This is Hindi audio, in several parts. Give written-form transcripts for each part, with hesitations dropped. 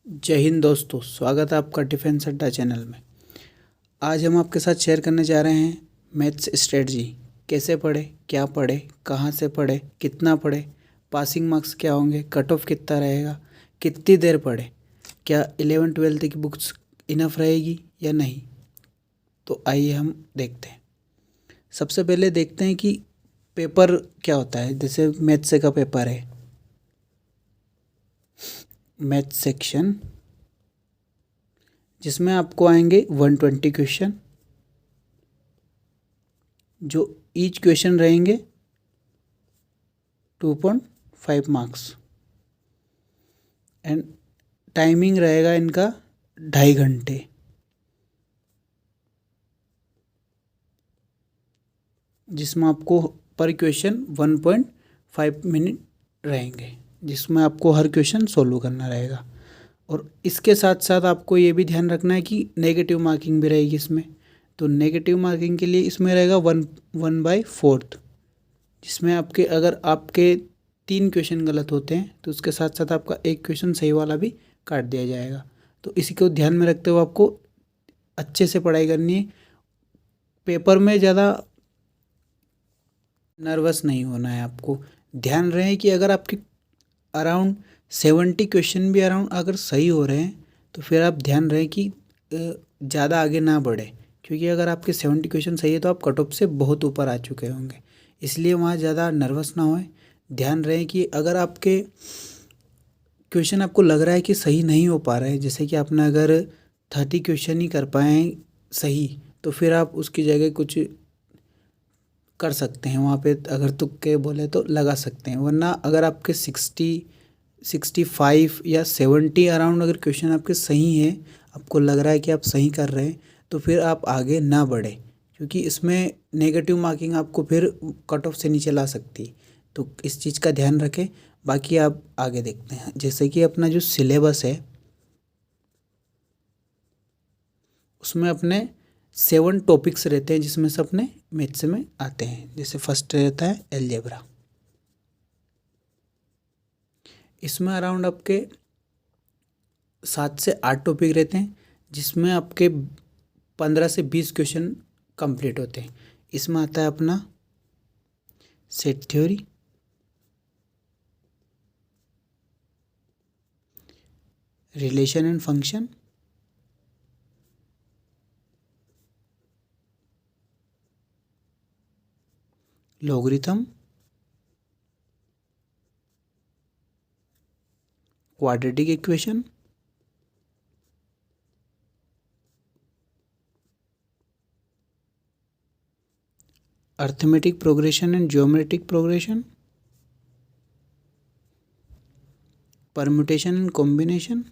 जय हिंद दोस्तों, स्वागत है आपका डिफेंस अड्डा चैनल में। आज हम आपके साथ शेयर करने जा रहे हैं मैथ्स स्ट्रेटजी। कैसे पढ़े, क्या पढ़े, कहाँ से पढ़े, कितना पढ़े, पासिंग मार्क्स क्या होंगे, कट ऑफ कितना रहेगा, कितनी देर पढ़े, क्या 11वीं 12वीं की बुक्स इनफ रहेगी या नहीं। तो आइए हम देखते हैं। सबसे पहले देखते हैं कि पेपर क्या होता है। जैसे मैथ्स का पेपर है, मैथ्स सेक्शन, जिसमें आपको आएंगे 120 क्वेश्चन, जो ईच क्वेश्चन रहेंगे 2.5 मार्क्स एंड टाइमिंग रहेगा इनका 2.5 घंटे। जिसमें आपको पर क्वेश्चन 1.5 मिनट रहेंगे, जिसमें आपको हर क्वेश्चन सोल्व करना रहेगा। और इसके साथ साथ आपको ये भी ध्यान रखना है कि नेगेटिव मार्किंग भी रहेगी इसमें। तो नेगेटिव मार्किंग के लिए इसमें रहेगा 1/4, जिसमें आपके अगर आपके 3 क्वेश्चन गलत होते हैं तो उसके साथ साथ आपका एक क्वेश्चन सही वाला भी काट दिया जाएगा। तो इसी को ध्यान में रखते हुए आपको अच्छे से पढ़ाई करनी है। पेपर में ज़्यादा नर्वस नहीं होना है आपको। ध्यान रहे कि अगर आपके अराउंड 70 क्वेश्चन भी अराउंड अगर सही हो रहे हैं तो फिर आप ध्यान रहे कि ज़्यादा आगे ना बढ़े, क्योंकि अगर आपके 70 क्वेश्चन सही है तो आप कट ऑफ से बहुत ऊपर आ चुके होंगे। इसलिए वहाँ ज़्यादा नर्वस ना होए। ध्यान रहे कि अगर आपके क्वेश्चन आपको लग रहा है कि सही नहीं हो पा रहे हैं, जैसे कि आपने अगर 30 क्वेश्चन ही कर पाए सही, तो फिर आप उसकी जगह कुछ कर सकते हैं वहाँ पे। अगर तुक्के बोले तो लगा सकते हैं, वरना अगर आपके 65 या 70 अराउंड अगर क्वेश्चन आपके सही हैं, आपको लग रहा है कि आप सही कर रहे हैं, तो फिर आप आगे ना बढ़े, क्योंकि इसमें नेगेटिव मार्किंग आपको फिर कट ऑफ से नीचे ला सकती है। तो इस चीज़ का ध्यान रखें। बाकी आप आगे देखते हैं। जैसे कि अपना जो सिलेबस है उसमें अपने 7 टॉपिक्स रहते हैं, जिसमें से अपने मैथ्स में आते हैं। जैसे फर्स्ट रहता है एलजेब्रा। इसमें अराउंड आपके 7 से 8 टॉपिक रहते हैं, जिसमें आपके 15 से 20 क्वेश्चन कंप्लीट होते हैं। इसमें आता है अपना set theory, relation and function, logarithm, quadratic equation, arithmetic progression and geometric progression, permutation and combination,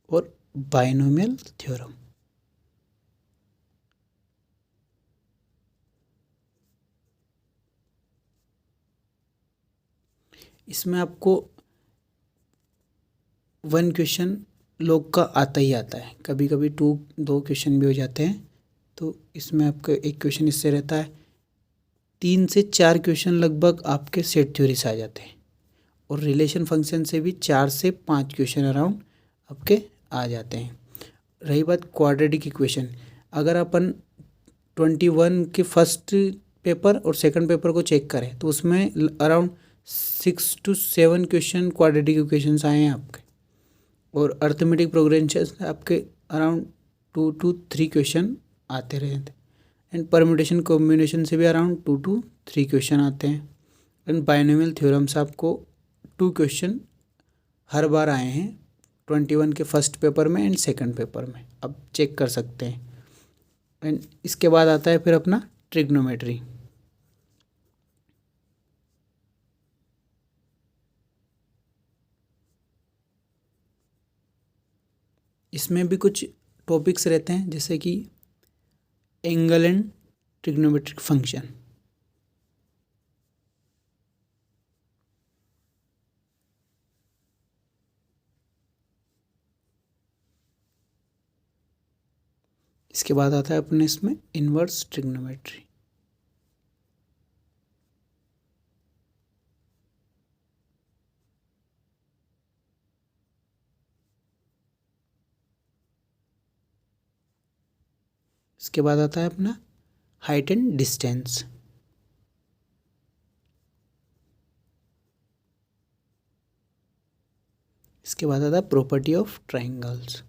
और बाइनोमियल थ्योरम। इसमें आपको 1 क्वेश्चन लोग का आता ही आता है, कभी कभी 2 क्वेश्चन भी हो जाते हैं। तो इसमें आपका एक क्वेश्चन इससे रहता है। 3 से 4 क्वेश्चन लगभग आपके सेट थ्योरी से आ जाते हैं, और रिलेशन फंक्शन से भी 4 से 5 क्वेश्चन अराउंड आपके आ जाते हैं। रही बात क्वाड्रेटिक इक्वेशन, अगर अपन 21 के फर्स्ट पेपर और सेकंड पेपर को चेक करें तो उसमें around 6 to 7 question quadratic equations आए हैं आपके, और अर्थमेटिक प्रोग्रेशन आपके अराउंड 2 to 3 क्वेश्चन आते रहे थे। एंड परम्यूटेशन कॉम्बिनेशन से भी अराउंड 2 to 3 क्वेश्चन आते हैं। एंड बाइनोमियल थ्योरम से आपको 2 क्वेश्चन हर बार आए हैं 21 के फर्स्ट पेपर में एंड सेकंड पेपर में, अब चेक कर सकते हैं। एंड इसके बाद आता है फिर अपना ट्रिग्नोमेट्री। इसमें भी कुछ टॉपिक्स रहते हैं, जैसे कि एंगल एंड ट्रिग्नोमेट्रिक फंक्शन। इसके बाद आता है अपने इसमें इन्वर्स ट्रिग्नोमेट्री। इसके बाद आता है अपना हाइट एंड डिस्टेंस। इसके बाद आता है प्रॉपर्टी ऑफ ट्राइंगल्स।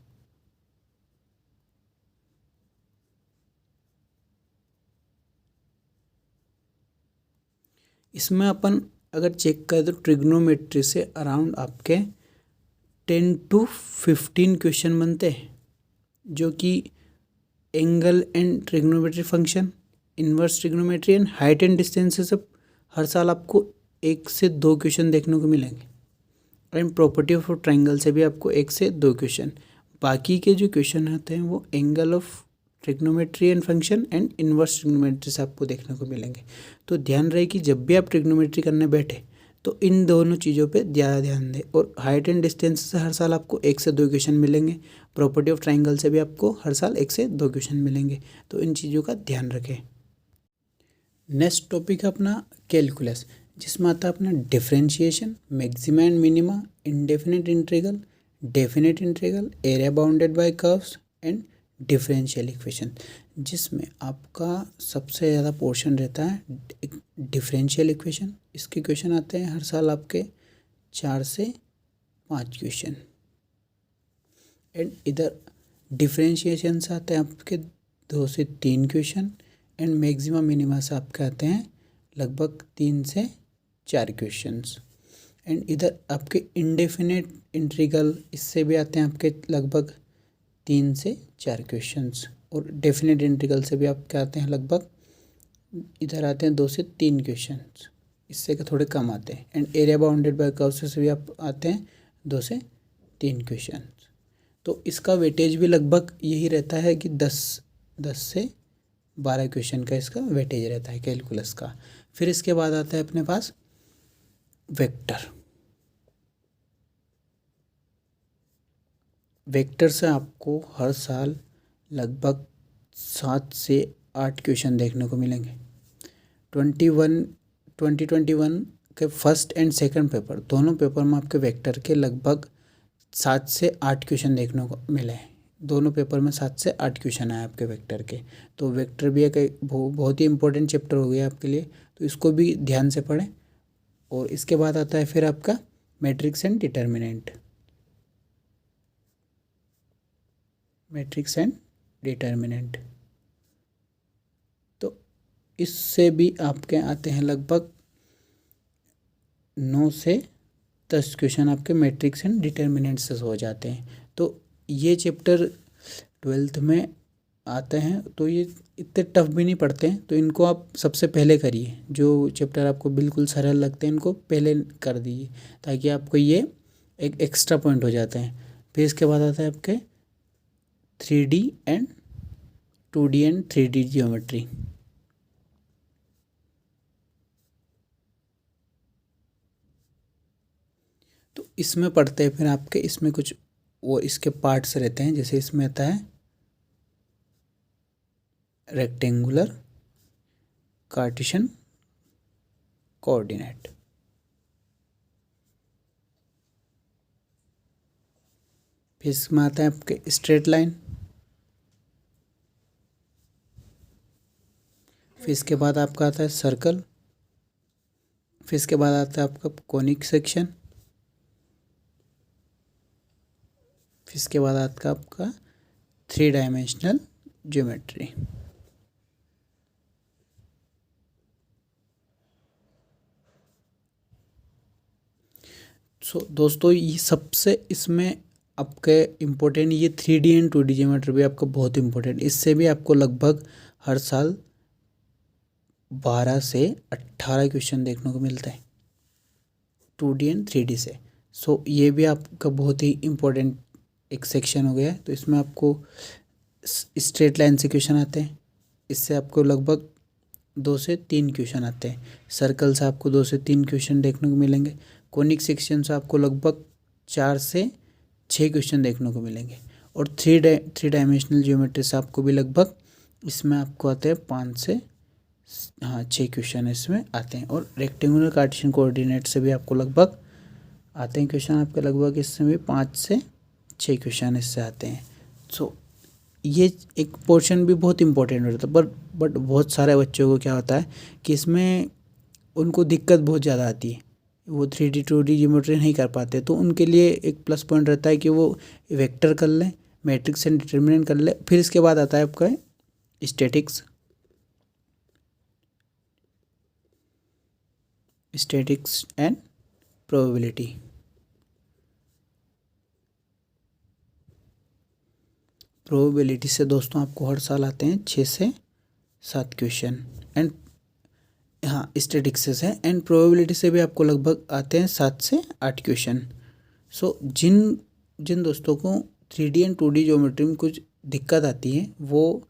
इसमें अपन अगर चेक करें तो ट्रिग्नोमेट्री से अराउंड आपके 10 to 15 क्वेश्चन बनते हैं, जो कि angle and trigonometry function, inverse trigonometry and height and distance से सब हर साल आपको 1 से 2 क्वेश्चन देखने को मिलेंगे। एंड प्रॉपर्टी ऑफ ट्राइंगल से भी आपको 1 से 2 क्वेश्चन। बाकी के जो क्वेश्चन आते हैं वो angle of trigonometry and function and inverse trigonometry से आपको देखने को मिलेंगे। तो ध्यान रहे कि जब भी आप ट्रिग्नोमेट्री करने बैठे तो इन दोनों चीज़ों पे ज़्यादा ध्यान दें। और हाइट एंड डिस्टेंस से हर साल आपको 1 से 2 क्वेश्चन मिलेंगे। प्रॉपर्टी ऑफ ट्राइंगल से भी आपको हर साल 1 से 2 क्वेश्चन मिलेंगे। तो इन चीज़ों का ध्यान रखें। नेक्स्ट टॉपिक है अपना कैलकुलस, जिसमें आता है अपना differentiation, maxima and minima, indefinite integral, definite integral, area bounded by curves and differential equation, जिसमें आपका सबसे ज़्यादा पोर्शन रहता है डिफरेंशियल इक्वेशन। इसके क्वेश्चन आते हैं हर साल आपके 4 से 5 क्वेश्चन। एंड इधर डिफरेंशिएशन से आते हैं आपके 2 से 3 क्वेश्चन। एंड मैक्सिमा मिनिमा से आपके आते हैं लगभग 3 से 4 क्वेश्चंस। एंड इधर आपके इंडेफिनिट इंटीग्रल, इससे भी आते हैं आपके लगभग 3 से 4 क्वेश्चंस। और डेफिनेट इंटीग्रल से भी आपके आते हैं लगभग, इधर आते हैं 2 से 3 क्वेश्चंस, इससे के थोड़े कम आते हैं। And area bounded by curves से भी आप आते हैं 2 से 3 क्वेश्चंस। तो इसका वेटेज भी लगभग यही रहता है कि 10 से 12 क्वेश्चन का इसका वेटेज रहता है कैलकुलस का। फिर इसके बाद आता है अपने पास वेक्टर। वेक्टर से आपको हर साल लगभग 7 से 8 क्वेश्चन देखने को मिलेंगे। 2021 के फर्स्ट एंड सेकंड पेपर, दोनों पेपर में आपके वेक्टर के लगभग 7 से 8 क्वेश्चन देखने को मिले हैं। दोनों पेपर में 7 से 8 क्वेश्चन आए आपके वेक्टर के। तो वेक्टर भी एक बहुत ही इंपॉर्टेंट चैप्टर हो गया आपके लिए, तो इसको भी ध्यान से पढ़ें। और इसके बाद आता है फिर आपका matrix and determinant. Matrix and determinant, तो इससे भी आपके आते हैं लगभग 9 से 10 क्वेश्चन आपके मैट्रिक्स एंड डिटर्मिनेंट से हो जाते हैं। तो ये चैप्टर 12th में आते हैं, तो ये इतने टफ भी नहीं पढ़ते हैं। तो इनको आप सबसे पहले करिए, जो चैप्टर आपको बिल्कुल सरल लगते हैं इनको पहले कर दीजिए, ताकि आपको ये एक एक्स्ट्रा पॉइंट हो जाते हैं। फिर इसके बाद आता है आपके 3D and 2D and 3D geometry. तो इसमें पढ़ते हैं फिर आपके, इसमें कुछ वो इसके पार्ट्स रहते हैं। जैसे इसमें आता है रेक्टेंगुलर, कार्टेशियन कोऑर्डिनेट। फिर इसमें आता है आपके स्ट्रेट लाइन। फिर इसके बाद आपका आता है सर्कल। फिर इसके बाद आता है आपका कोनिक सेक्शन। फिर इसके बाद आता है आपका 3 डायमेंशनल ज्योमेट्री। दोस्तों ये सबसे इसमें आपके इम्पोर्टेंट ये 3D एंड 2D ज्योमेट्री भी आपका बहुत इम्पोर्टेंट। इससे भी आपको लगभग हर साल 12 से 18 क्वेश्चन देखने को मिलते हैं 2D एंड 3D से। ये भी आपका बहुत ही इम्पोर्टेंट एक सेक्शन हो गया है। तो इसमें आपको स्ट्रेट लाइन से क्वेश्चन आते हैं, इससे आपको लगभग 2 से 3 क्वेश्चन आते हैं। सर्कल से आपको 2 से 3 क्वेश्चन देखने को मिलेंगे। कोनिक सेक्शन से आपको लगभग 4 से 6 क्वेश्चन देखने को मिलेंगे। और थ्री डायमेंशनल ज्योमेट्री से आपको भी लगभग इसमें आपको आते हैं 5 से 6 क्वेश्चन इसमें आते हैं। और रेक्टेंगुलर कार्टेशियन कोऑर्डिनेट से भी आपको लगभग आते हैं क्वेश्चन, आपके लगभग इससे भी 5 से 6 क्वेश्चन इससे आते हैं। सो ये एक पोर्शन भी बहुत इंपॉर्टेंट होता है, बट बहुत सारे बच्चों को क्या होता है कि इसमें उनको दिक्कत बहुत ज़्यादा आती है, वो 3D 2D ज्योमेट्री नहीं कर पाते। तो उनके लिए एक प्लस पॉइंट रहता है कि वो वेक्टर कर लें, मैट्रिक्स एंड डिटर्मिनेंट कर लें। फिर इसके बाद आता है आपका स्टैटिक्स एंड प्रोबेबिलिटी। प्रोबेबिलिटी से दोस्तों आपको हर साल आते हैं 6 से 7 क्वेश्चन, एंड स्टैटिक्स है एंड प्रोबेबिलिटी से भी आपको लगभग आते हैं 7 से 8 क्वेश्चन। सो जिन दोस्तों को 3D एंड 2D ज्योमेट्री में कुछ दिक्कत आती है वो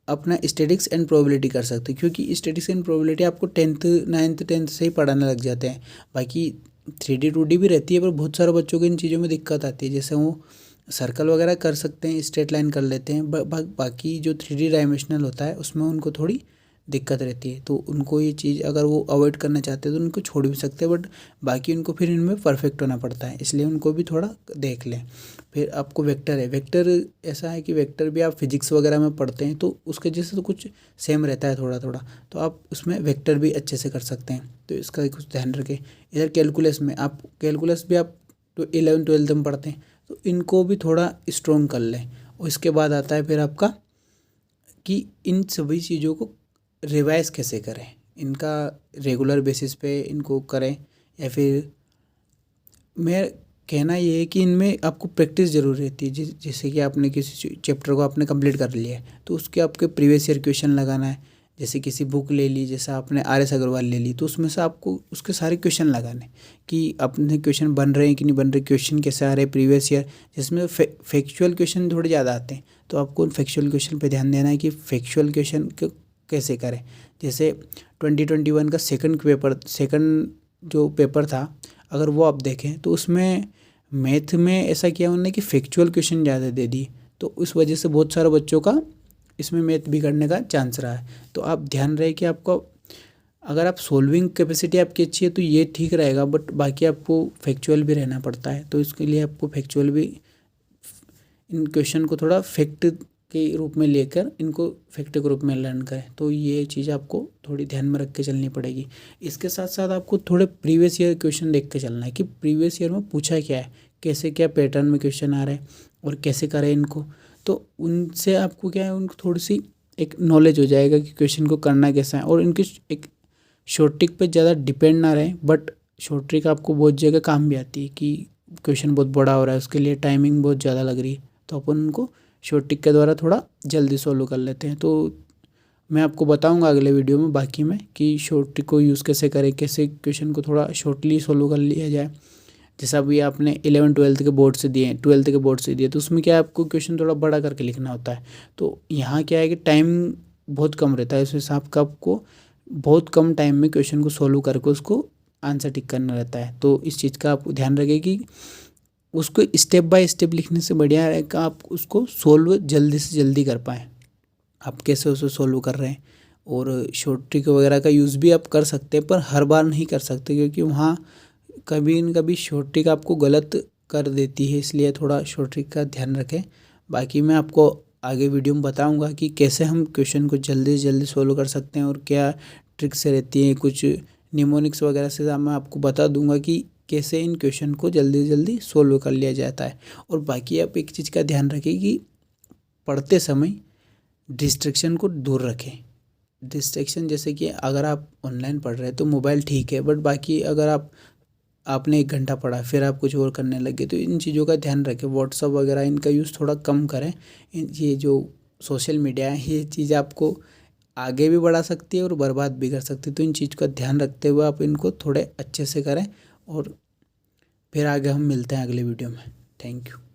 अपना स्टैटिक्स एंड प्रोबेबिलिटी कर सकते हैं, क्योंकि स्टैटिक्स एंड प्रोबेबिलिटी आपको 9th 10th से ही पढ़ाने लग जाते हैं। बाकी 3D 2D भी रहती है, पर बहुत सारे बच्चों को इन चीज़ों में दिक्कत आती है। जैसे वो सर्कल वगैरह कर सकते हैं, स्ट्रेट लाइन कर लेते हैं, बाकी जो 3D डायमेंशनल होता है उसमें उनको थोड़ी दिक्कत रहती है। तो उनको ये चीज़ अगर वो अवॉइड करना चाहते हैं तो उनको छोड़ भी सकते हैं, बट बाकी उनको फिर इनमें परफेक्ट होना पड़ता है, इसलिए उनको भी थोड़ा देख लें। फिर आपको वेक्टर है, वेक्टर ऐसा है कि वेक्टर भी आप फिजिक्स वगैरह में पढ़ते हैं तो उसके जैसे तो कुछ सेम रहता है थोड़ा थोड़ा, तो आप उसमें वेक्टर भी अच्छे से कर सकते हैं, तो इसका कुछ ध्यान रखें। इधर कैलकुलस में आप कैलकुलस भी आप तो 11th 12th में पढ़ते हैं, तो इनको भी थोड़ा स्ट्रॉन्ग कर लें। और इसके बाद आता है फिर आपका कि इन सभी चीज़ों को रिवाइज कैसे करें, इनका रेगुलर बेसिस पे इनको करें, या फिर मैं कहना ये है कि इनमें आपको प्रैक्टिस ज़रूर रहती है। जैसे कि आपने किसी चैप्टर को आपने कंप्लीट कर लिया है तो उसके आपके प्रीवियस ईयर क्वेश्चन लगाना है। जैसे किसी बुक ले ली, जैसे आपने RS अग्रवाल ले ली, तो उसमें से आपको उसके सारे क्वेश्चन लगाने कि अपने क्वेश्चन बन रहे हैं कि नहीं बन रहे, क्वेश्चन कैसे आ रहे हैं प्रीवियस ईयर। जिसमें फैक्चुअल क्वेश्चन थोड़े ज़्यादा आते हैं, तो आपको फैक्चुअल क्वेश्चन पर ध्यान देना है कि फैक्चुअल क्वेश्चन कैसे करें। जैसे 2021 का सेकंड जो पेपर था, अगर वो आप देखें तो उसमें मैथ में ऐसा किया उन्होंने कि फैक्चुअल क्वेश्चन ज़्यादा दे दिए, तो उस वजह से बहुत सारे बच्चों का इसमें मैथ बिगड़ने का चांस रहा है। तो आप ध्यान रहे कि आपको अगर आप सोल्विंग कैपेसिटी आपकी अच्छी है तो ये ठीक रहेगा, बट बाकी आपको फैक्चुअल भी रहना पड़ता है। तो इसके लिए आपको फैक्चुअल भी इन क्वेश्चन को थोड़ा फैक्ट के रूप में लेकर इनको फैक्ट के रूप में लर्न करें, तो ये चीज़ आपको थोड़ी ध्यान में रख के चलनी पड़ेगी। इसके साथ साथ आपको थोड़े प्रीवियस ईयर क्वेश्चन देख के चलना है कि प्रीवियस ईयर में पूछा क्या है, कैसे क्या पैटर्न में क्वेश्चन आ रहे हैं और कैसे करें इनको। तो उनसे आपको क्या है, उनको थोड़ी सी एक नॉलेज हो जाएगा कि क्वेश्चन को करना कैसा है। और इनकी एक शॉर्ट ट्रिक पर ज़्यादा डिपेंड ना रहें, बट शॉर्ट ट्रिक आपको बहुत जगह काम भी आती है कि क्वेश्चन बहुत बड़ा हो रहा है, उसके लिए टाइमिंग बहुत ज़्यादा लग रही है, तो अपन उनको शॉर्ट ट्रिक के द्वारा थोड़ा जल्दी सॉल्व कर लेते हैं। तो मैं आपको बताऊंगा अगले वीडियो में बाकी में कि शॉर्ट ट्रिक को यूज़ कैसे करें, कैसे क्वेश्चन को थोड़ा शॉर्टली सॉल्व कर लिया जाए। जैसा अभी आपने 11th 12th के बोर्ड से दिए, 12th के बोर्ड से दिए, तो उसमें क्या है आपको क्वेश्चन थोड़ा बड़ा करके लिखना होता है। तो यहाँ क्या है कि टाइम बहुत कम रहता है, इस हिसाब का आपको बहुत कम टाइम में क्वेश्चन को सॉल्व करके उसको आंसर टिक करना रहता है। तो इस चीज़ का आप ध्यान रखें कि उसको स्टेप बाय स्टेप लिखने से बढ़िया है कि आप उसको सोल्व जल्दी से जल्दी कर पाएँ, आप कैसे उसे सोल्व कर रहे हैं। और शॉर्ट ट्रिक वगैरह का यूज़ भी आप कर सकते हैं, पर हर बार नहीं कर सकते, क्योंकि वहाँ कभी न कभी शॉर्ट ट्रिक आपको गलत कर देती है, इसलिए थोड़ा शॉर्ट ट्रिक का ध्यान रखें। बाकी मैं आपको आगे वीडियो में बताऊँगा कि कैसे हम क्वेश्चन को जल्दी से जल्दी सोल्व कर सकते हैं और क्या ट्रिक्स रहती हैं, कुछ निमोनिक्स वगैरह से मैं आपको बता दूंगा कि कैसे इन क्वेश्चन को जल्दी जल्दी सोल्व कर लिया जाता है। और बाकी आप एक चीज़ का ध्यान रखें कि पढ़ते समय डिस्ट्रैक्शन को दूर रखें। डिस्ट्रैक्शन जैसे कि अगर आप ऑनलाइन पढ़ रहे हैं तो मोबाइल ठीक है, बट बाकी अगर आपने 1 घंटा पढ़ा फिर आप कुछ और करने लगे, तो इन चीज़ों का ध्यान रखें। व्हाट्सअप वगैरह इनका यूज़ थोड़ा कम करें। ये जो सोशल मीडिया है ये चीज़ आपको आगे भी बढ़ा सकती है और बर्बाद भी कर सकती है, तो इन चीज़ का ध्यान रखते हुए आप इनको थोड़े अच्छे से करें। और फिर आगे हम मिलते हैं अगले वीडियो में। Thank you.